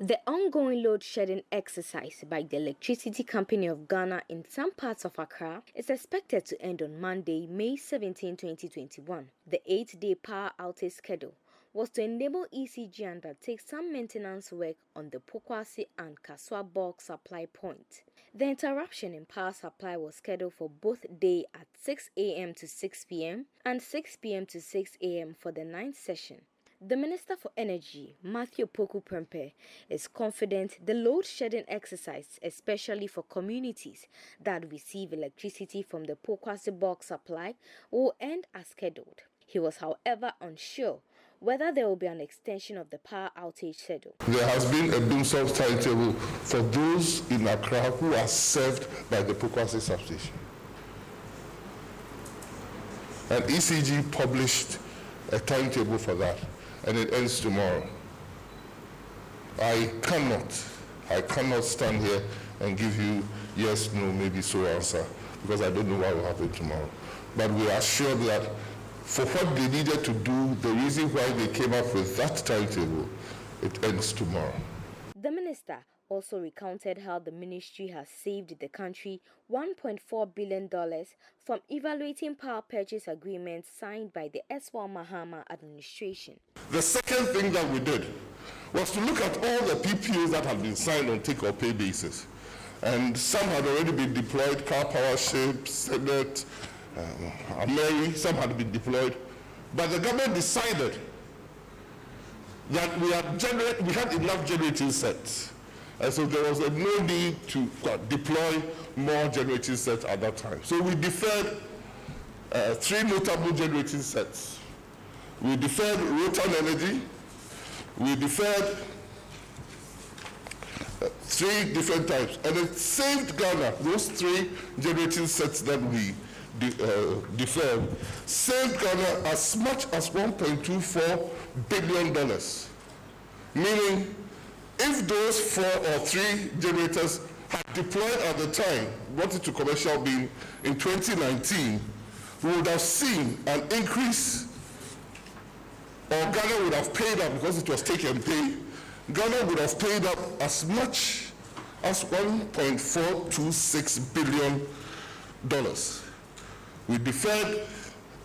The ongoing load-shedding exercise by the Electricity Company of Ghana in some parts of Accra is expected to end on Monday, May 17, 2021. The 8-day power outage schedule was to enable ECG undertake some maintenance work on the Pokwasi and Kaswa bulk supply point. The interruption in power supply was scheduled for both day at 6 a.m. to 6 p.m. and 6 p.m. to 6 a.m. for the 9th session. The Minister for Energy, Matthew Poku Prempeh, is confident the load-shedding exercise, especially for communities that receive electricity from the Pokwasi bulk supply, will end as scheduled. He was, however, unsure whether there will be an extension of the power outage schedule. There has been a doomsday timetable for those in Accra who are served by the Pokwasi substation. And ECG published a timetable for that, and it ends tomorrow. I cannot stand here and give you yes, no, maybe so answer, because I don't know what will happen tomorrow. But we are sure that for what they needed to do, the reason why they came up with that timetable, it ends tomorrow. The minister also recounted how the ministry has saved the country $1.4 billion from evaluating power purchase agreements signed by the Eswal Mahama administration. The second thing that we did was to look at all the PPAs that had been signed on take-or-pay basis. And some had already been deployed, Car Power Ship, Senate, Ameri, some had been deployed. But the government decided that we had enough generating sets. And so there was no need to deploy more generating sets at that time. So we deferred 3 notable generating sets. We deferred Rotan Energy. We deferred 3 different types. And it saved Ghana, those 3 generating sets that we deferred, saved Ghana as much as $1.24 billion. Meaning, if those 4 or 3 generators had deployed at the time, brought it to commercial being in 2019, we would have seen an increase, or Ghana would have paid up because it was take and pay. Ghana would have paid up as much as $1.426 billion. We deferred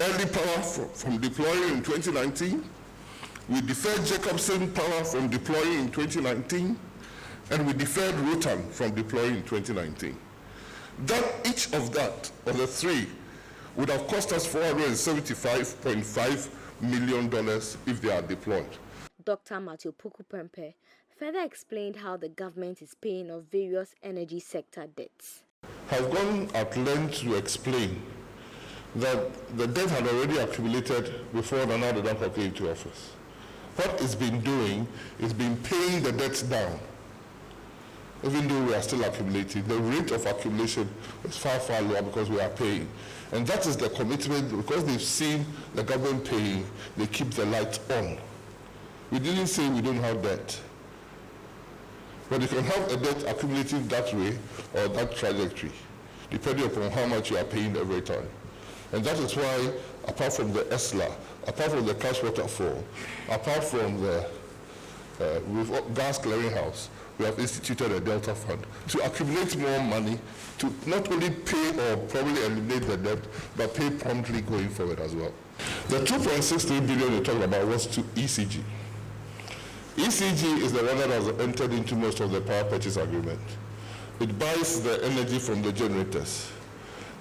early power from deploying in 2019. We deferred Jacobson power from deploying in 2019, and we deferred Rotan from deploying in 2019. Each of the 3, would have cost us $475.5 million if they are deployed. Dr. Matthew Poku Prempeh further explained how the government is paying off various energy sector debts. I've gone at length to explain that the debt had already accumulated before Nana Addo came to office. What it's been doing is been paying the debts down. Even though we are still accumulating, the rate of accumulation is far, far lower because we are paying. And that is the commitment, because they've seen the government paying, they keep the light on. We didn't say we don't have debt. But you can have a debt accumulating that way or that trajectory, depending upon how much you are paying every time. And that is why, apart from the ESLA, apart from the cash waterfall, apart from the gas clearinghouse, we have instituted a Delta Fund to accumulate more money to not only pay or probably eliminate the debt, but pay promptly going forward as well. The $2.63 billion we talked about was to ECG. ECG is the one that has entered into most of the power purchase agreement. It buys the energy from the generators.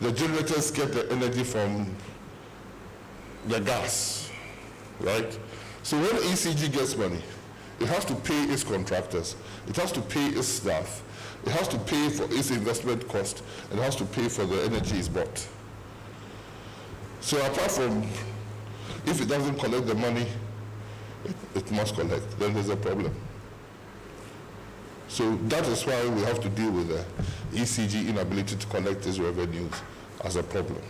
The generators get the energy from the gas, right? So when ECG gets money, it has to pay its contractors, it has to pay its staff, it has to pay for its investment cost, and it has to pay for the energy it's bought. So apart from, if it doesn't collect the money, it must collect, then there's a problem. So that is why we have to deal with the ECG inability to collect its revenues as a problem.